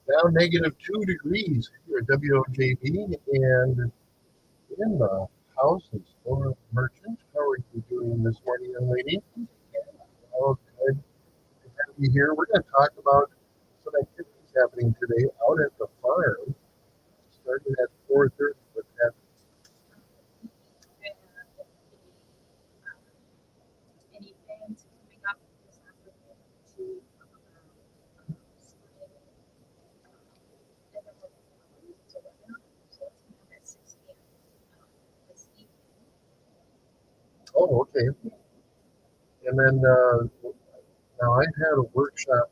Now -2 degrees here at WOJB, and in the house is Laura Merchant. How are you doing this morning, young lady? Oh, good to have you here. We're going to talk about some activities happening today out at the farm, starting at 4:30. What's happening? Oh, okay. And then now I had a workshop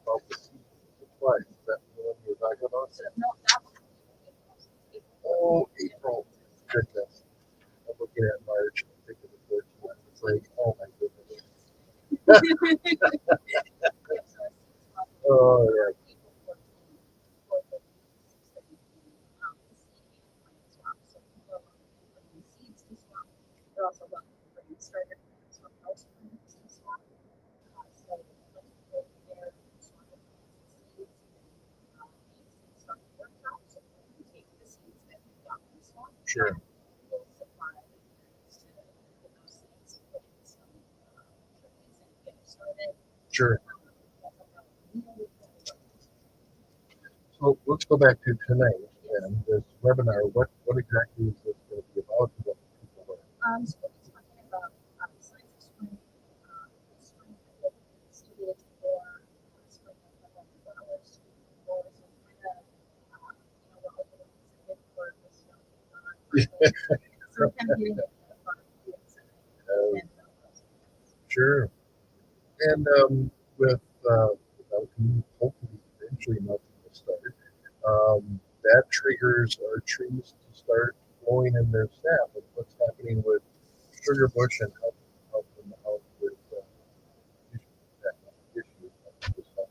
about the seed supply. Is that the one you're talking about? Oh, April. Goodness. I'm looking at March. I'm thinking the 14th. It's like, oh my goodness. Oh, yeah. Sure. Sure. So let's go back to tonight and this webinar. What exactly is this going to be about? And what people learn? Uh, sure. And with without hopefully eventually melting the start, that triggers our trees to start blowing in their sap. And what's happening with sugar bush and help them out with that issue that was talking about.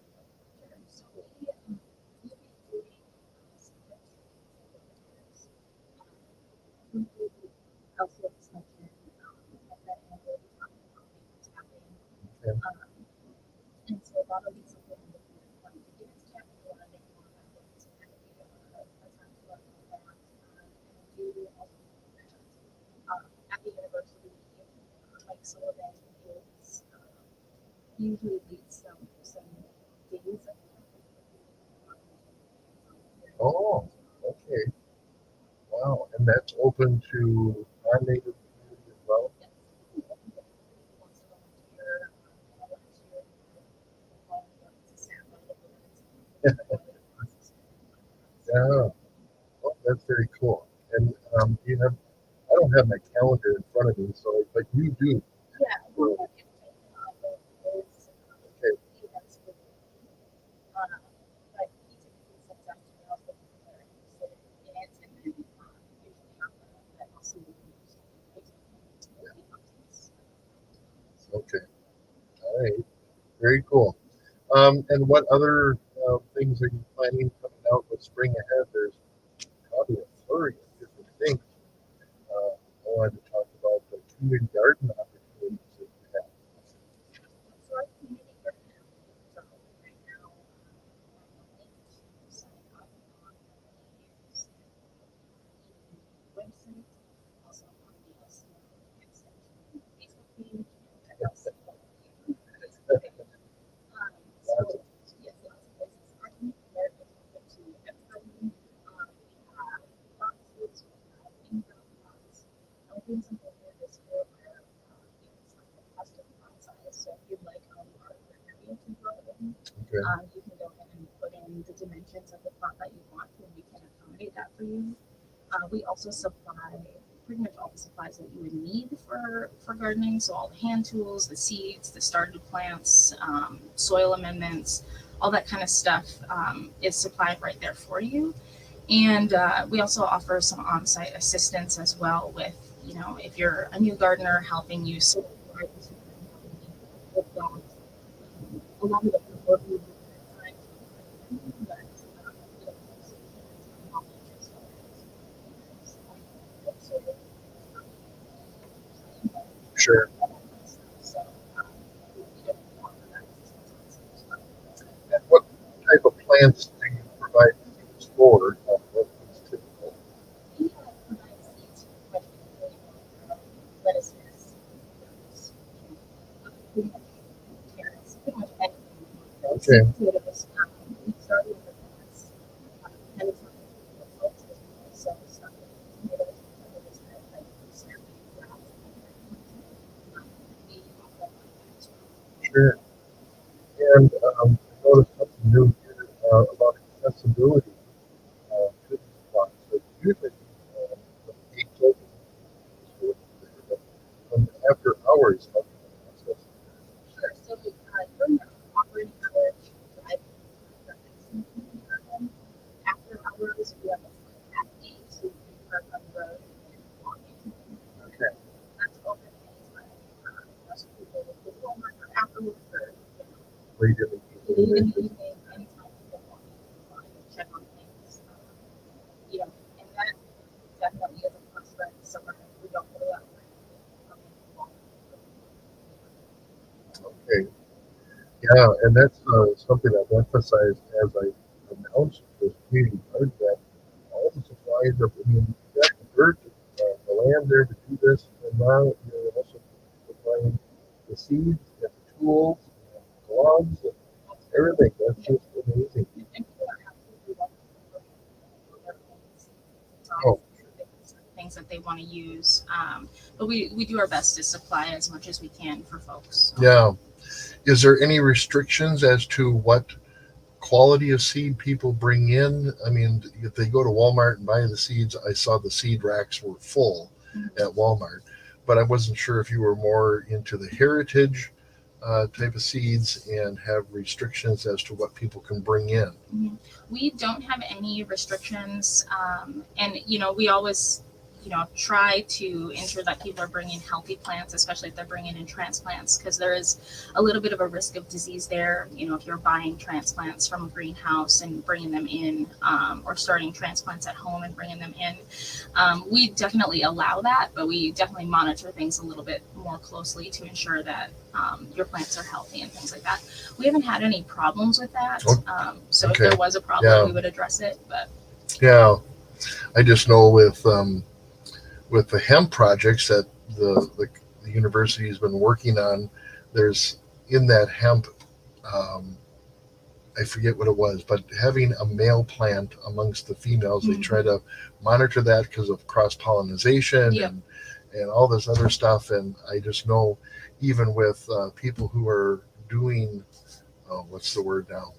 Oh, okay. Wow. And that's open to non-native community as well? Yeah. Well, that's very cool. And you have, I don't have my calendar in front of me, so but you do. So, okay. Okay. All right. Very cool. And what other things are you planning coming out with spring ahead? There's probably a flurry of different things. I wanted to talk about the community garden opportunities that you have. Lots of, okay. We also supply pretty much all the supplies that you would need for gardening. So all the hand tools, the seeds, the started plants, soil amendments, all that kind of stuff is supplied right there for you. And we also offer some on-site assistance as well with, if you're a new gardener, helping you sort with that. A lot of the work we do is but Sure. And what type of plants do you Okay. Sweet potatoes, we started with plants, and it's not the folks as well. So stuff like tomatoes, potatoes, and like snapping grass. We offer that as well. Sure. And I noticed something new here about accessibility to these plots. So usually, the gate open, but after hours, how can I access it? Sure. So during the operating hours, drive for accessing your home. After hours, we have a free at 8, so you can park on the road and walk into the Okay. That's open anytime. Most people will go home after work or Late in the late in evening. the evening, anytime people want to check on things. And that definitely is a plus for summer. We don't go out. Okay. Yeah, and that's something I've emphasized as I announced this community garden that all the supplies of, I mean, you got the dirt, the land there to do this, and now you're also supplying the seeds and the tools and gloves and everything. That's just amazing. And people are absolutely welcome for their Oh, things that they want to use. But we do our best to supply as much as we can for folks. yeah. Is there any restrictions as to what quality of seed people bring in? I mean, if they go to Walmart and buy the seeds, I saw the seed racks were full at Walmart, but I wasn't sure if you were more into the heritage type of seeds and have restrictions as to what people can bring in. Mhm. We don't have any restrictions, and we always try to ensure that people are bringing healthy plants, especially if they're bringing in transplants, because there is a little bit of a risk of disease there. If you're buying transplants from a greenhouse and bringing them in, or starting transplants at home and bringing them in, we definitely allow that, but we definitely monitor things a little bit more closely to ensure that your plants are healthy and things like that. We haven't had any problems with that. So Okay. if there was a problem, Yeah. we would address it. But Yeah, I just know with the hemp projects that the university has been working on, there's in that hemp, um, I forget what it was, but having a male plant amongst the females, they try to monitor that because of cross pollination Yep. and all this other stuff. And I just know, even with people who are doing, what's the word now,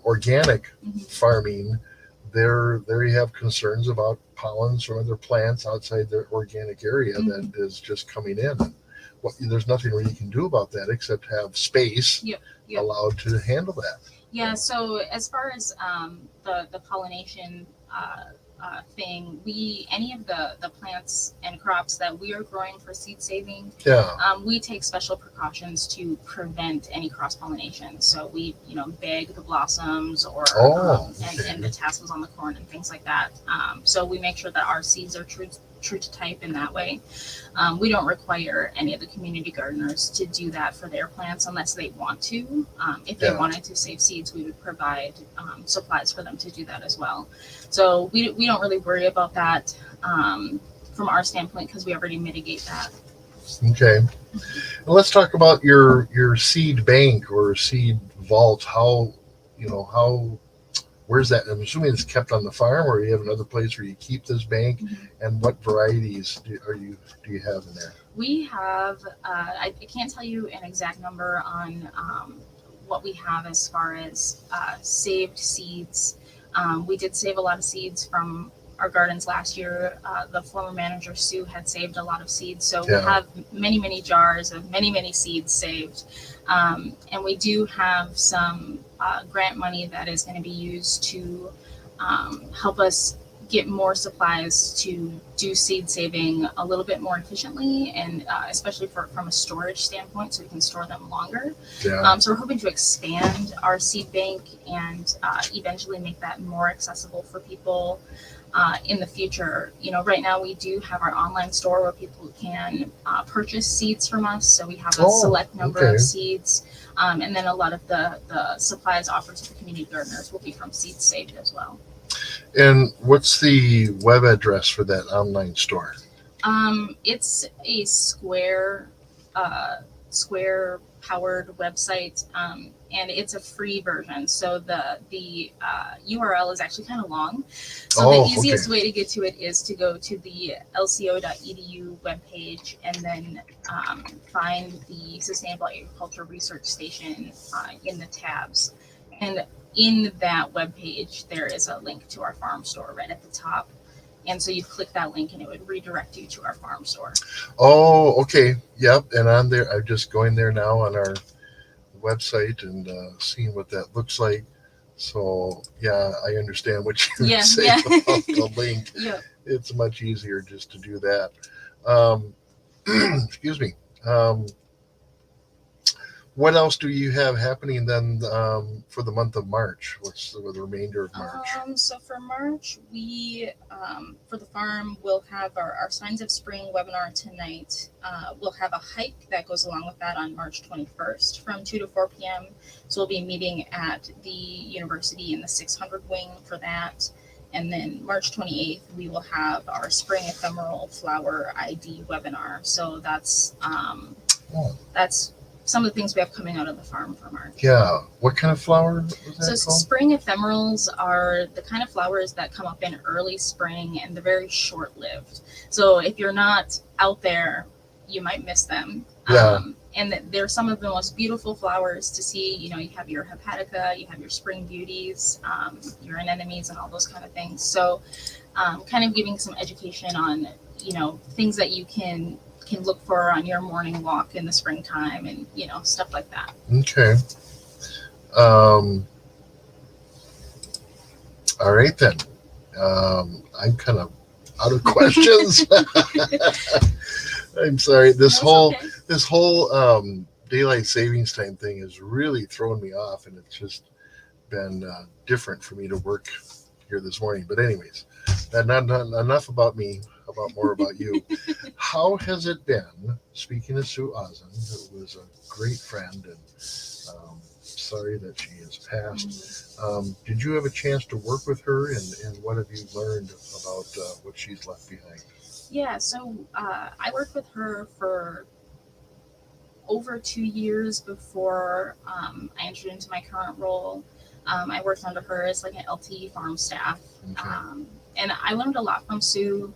organic farming, there you have concerns about pollens from other plants outside their organic area that is just coming in. There's nothing really you can do about that except have space Yep. allowed to handle that. Yeah. So as far as the pollination thing, any of the plants and crops that we are growing for seed saving, Yeah. we take special precautions to prevent any cross pollination. So we bag the blossoms or and the tassels on the corn and things like that. So we make sure that our seeds are true to type in that way. We don't require any of the community gardeners to do that for their plants unless they want to. If they wanted to save seeds, we would provide supplies for them to do that as well. So we don't really worry about that from our standpoint because we already mitigate that. Okay. Well, let's talk about your seed bank or seed vault. How where's that? I'm assuming it's kept on the farm, or you have another place where you keep this bank. And what varieties do you have in there? We have I can't tell you an exact number on what we have as far as saved seeds. We did save a lot of seeds from our gardens last year. The former manager Sue had saved a lot of seeds, so we have many jars of many seeds saved. And we do have some grant money that is going to be used to help us get more supplies to do seed saving a little bit more efficiently, and especially from a storage standpoint, so we can store them longer. So we're hoping to expand our seed bank and eventually make that more accessible for people in the future. Right now we do have our online store where people can purchase seeds from us. So we have a select number of seeds, and then a lot of the supplies offered to the community gardeners will be from seeds saved as well. And what's the web address for that online store? It's a square powered website, and it's a free version. So the URL is actually kind of long. So the easiest way to get to it is to go to the lco.edu webpage and then find the Sustainable Agriculture Research Station in the tabs. And in that webpage, there is a link to our farm store right at the top. And so you click that link and it would redirect you to our farm store. Oh, okay. Yep. And on there, I'm just going there now on our website and seeing what that looks like. So, yeah, I understand what you're saying about the link. Yeah. It's much easier just to do that. Excuse me. What else do you have happening then for the month of March? What's the remainder of March? So for March, we, for the farm, we'll have our Signs of Spring webinar tonight. We'll have a hike that goes along with that on March 21st from 2 to 4 p.m. So we'll be meeting at the university in the 600 wing for that. And then March 28th, we will have our Spring Ephemeral Flower ID webinar. So that's some of the things we have coming out of the farm for March. Yeah. What kind of flower was that called? Spring ephemerals are the kind of flowers that come up in early spring and they're very short-lived. So if you're not out there, you might miss them. Yeah. And they're some of the most beautiful flowers to see. You know, you have your hepatica, you have your spring beauties, your anemones, and all those kind of things. So kind of giving some education on, you know, things that you can look for on your morning walk in the springtime and, you know, stuff like that. Okay. All right then. I'm kind of out of questions. I'm sorry. This whole daylight savings time thing has really thrown me off, and it's just been different for me to work here this morning. But anyways, not enough about me. About more about you. How has it been? Speaking of Sue Ozen, who was a great friend, and sorry that she has passed. Did you have a chance to work with her, and what have you learned about what she's left behind? Yeah, so I worked with her for over 2 years before I entered into my current role. I worked under her as like an LT farm staff, and I learned a lot from Sue.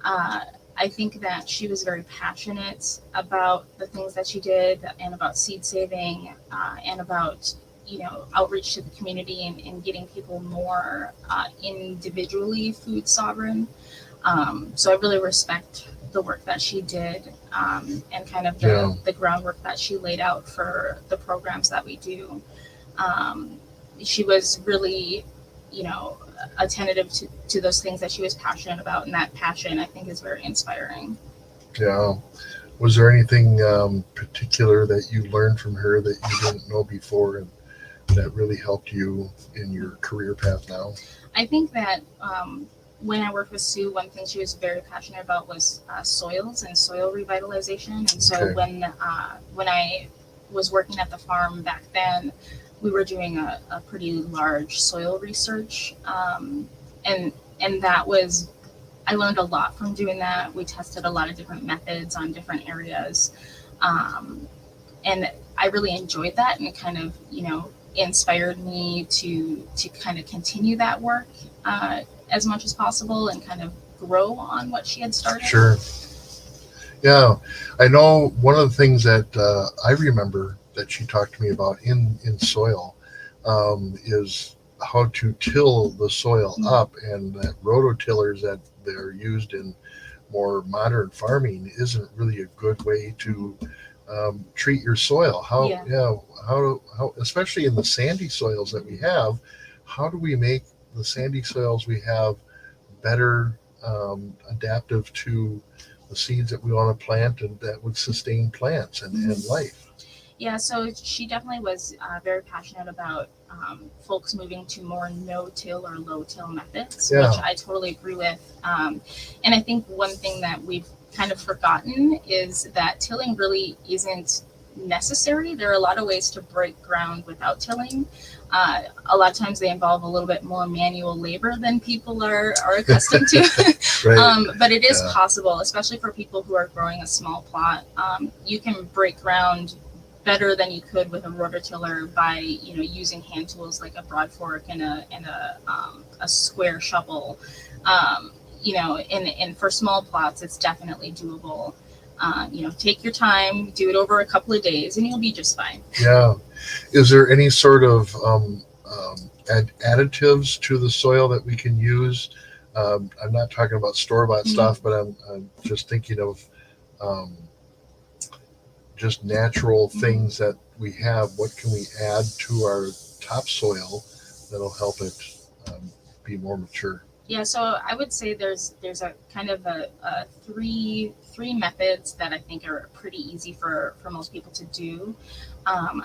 I think that she was very passionate about the things that she did and about seed saving and about, you know, outreach to the community and getting people more individually food sovereign. So I really respect the work that she did and kind of the groundwork that she laid out for the programs that we do. She was really, you know, attentive to those things that she was passionate about, and that passion I think is very inspiring. Yeah. Was there anything particular that you learned from her that you didn't know before and that really helped you in your career path now? I think that when I worked with Sue, one thing she was very passionate about was soils and soil revitalization. And so when I was working at the farm back then, we were doing a pretty large soil research, and that was, I learned a lot from doing that. We tested a lot of different methods on different areas, and I really enjoyed that, and it kind of, you know, inspired me to kind of continue that work as much as possible and kind of grow on what she had started. Sure. Yeah, I know one of the things that I remember that she talked to me about in soil is how to till the soil up, and that rototillers that they're used in more modern farming isn't really a good way to treat your soil. How especially in the sandy soils that we have, how do we make the sandy soils we have better adaptive to the seeds that we want to plant and that would sustain plants and life? Yeah, so she definitely was very passionate about folks moving to more no-till or low-till methods, which I totally agree with. And I think one thing that we've kind of forgotten is that tilling really isn't necessary. There are a lot of ways to break ground without tilling. A lot of times they involve a little bit more manual labor than people are accustomed to. But it is possible, especially for people who are growing a small plot. You can break ground better than you could with a rototiller by using hand tools like a broad fork and a square shovel. And for small plots, it's definitely doable. Take your time, do it over a couple of days, and you'll be just fine. Yeah. Is there any sort of additives to the soil that we can use? I'm not talking about store-bought Mhm. stuff, but I'm just thinking of um, just natural Mhm. things that we have. What can we add to our topsoil that'll help it um, be more mature? Yeah, so I would say there's a kind of a three methods that I think are pretty easy for most people to do.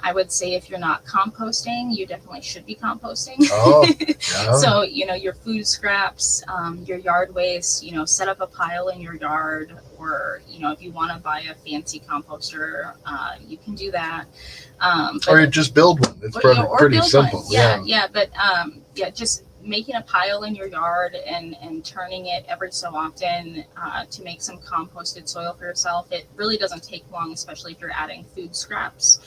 I would say if you're not composting, you definitely should be composting. Oh, yeah. So your food scraps, your yard waste, set up a pile in your yard, or if you want to buy a fancy composter, you can do that. Or But you just build one. It's or pretty build one. simple. Yeah, Yeah. yeah, but just making a pile in your yard and turning it every so often to make some composted soil for yourself. It really doesn't take long, especially if you're adding food scraps.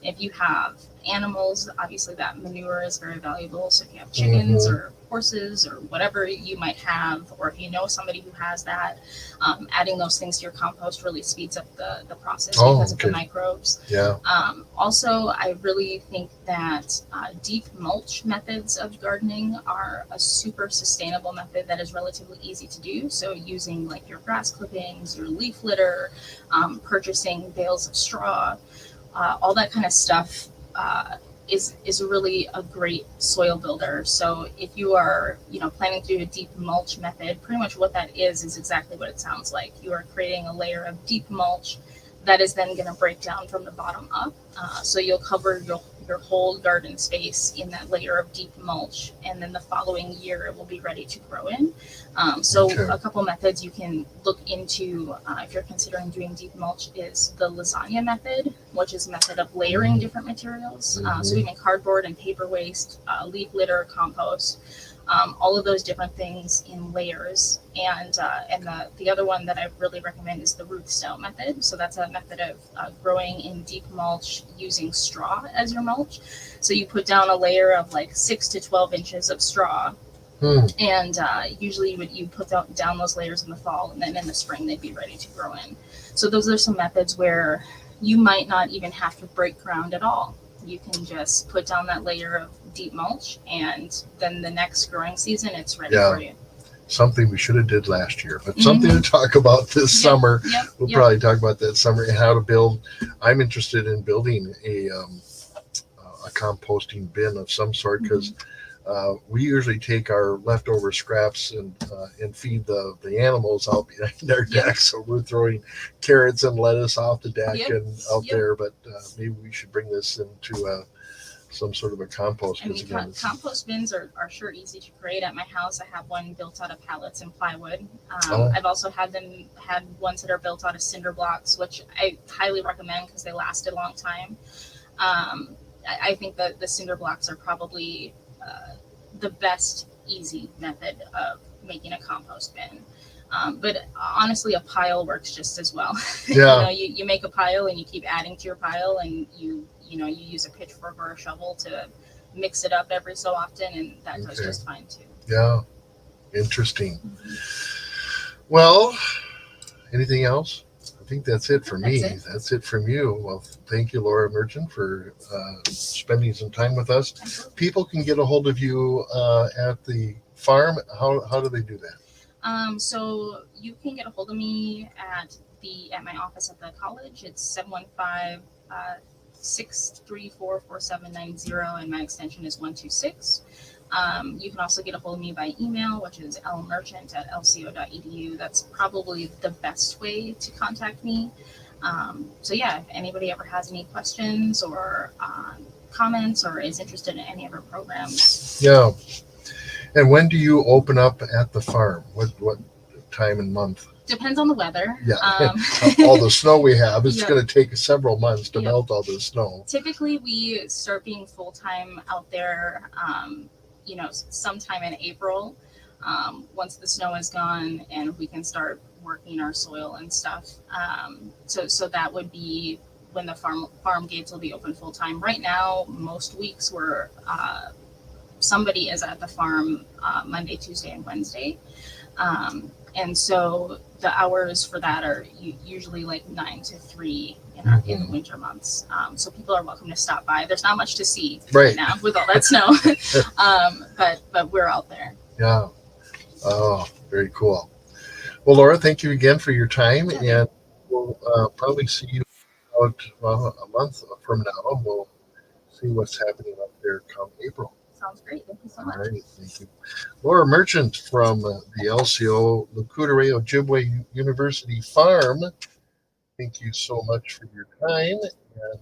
If you have animals, obviously that manure is very valuable. So if you have chickens Hmm. or horses or whatever you might have, or if you know somebody who has that, adding those things to your compost really speeds up the process Oh, because of the okay. microbes. Yeah. Also, I really think that deep mulch methods of gardening are a super sustainable method that is relatively easy to do. So, using like your grass clippings, your leaf litter, purchasing bales of straw, all that kind of stuff is really a great soil builder. So, if you are planning to do a deep mulch method, pretty much what that is exactly what it sounds like. You are creating a layer of deep mulch that is then going to break down from the bottom up. So you'll cover your whole garden space in that layer of deep mulch, and then the following year it will be ready to grow in. So Okay. a couple methods you can look into if you're considering doing deep mulch is the lasagna method, which is a method of layering different materials. So Hmm. even cardboard and paper waste, leaf litter, compost, all of those different things in layers. And the other one that I really recommend is the root cell method. So that's a method of growing in deep mulch using straw as your mulch. So you put down a layer of like 6 to 12 inches of straw, Hmm. and usually you put down those layers in the fall, and then in the spring they'd be ready to grow in. So those are some methods where you might not even have to break ground at all. You can just put down that layer of deep mulch, and then the next growing season it's ready Yeah. for you. Something we should have did last year, but something Mm-hmm. to talk about this Yep, summer. yep, We'll yep. probably talk about that summer and how to build. I'm interested in building a composting bin of some sort because Mm-hmm. we usually take our leftover scraps and feed the animals out behind our Yep, deck. So we're throwing carrots and lettuce off the deck yep, and out yep. there. But maybe we should bring this into some sort of a compost I because mean, again, it's compost bins are sure easy to create. At my house, I have one built out of pallets and plywood. oh I've also had ones that are built out of cinder blocks, which I highly recommend because they last a long time. I think that the cinder blocks are probably the best easy method of making a compost bin. But honestly, a pile works just as well. yeah, You make a pile and you keep adding to your pile, and you use a pitchfork or a shovel to mix it up every so often, and that does okay, just fine too. yeah, interesting. Mhm. Well, anything else? I think that's it for That's me. it. That's it from you. Well, thank you, Laura Merchant, for spending some time with us. Absolutely. People can get a hold of you at the farm. How do they do that? So you can get a hold of me at my office at the college. It's 715 634 4790, and my extension is 126. You can also get a hold of me by email, which is lmerchant@lco.edu. That's probably the best way to contact me. So yeah, if anybody ever has any questions or comments or is interested in any of our programs, Yeah. And when do you open up at the farm? What time and month? depends on the weather. Yeah. All the snow we have, it's Yep, going to take several months to yep. melt all the snow. Typically, we start being full time out there, sometime in April, once the snow is gone and we can start working our soil and stuff. So that would be when the farm gates will be open full time. Right now, most weeks we're somebody is at the farm Monday, Tuesday, and Wednesday. And so the hours for that are usually like 9 to 3 in the winter months. So people are welcome to stop by. There's not much to see right now with all that snow, but we're out there. Yeah. Oh, very cool. Well, Laura, thank you again for your time, and we'll probably see you about a month from now, and we'll see what's happening up there come April. Sounds great. Thank you so much. All right, thank you. Laura Merchant from the LCO Lukutare Ojibwe University Farm. Thank you so much for your time. And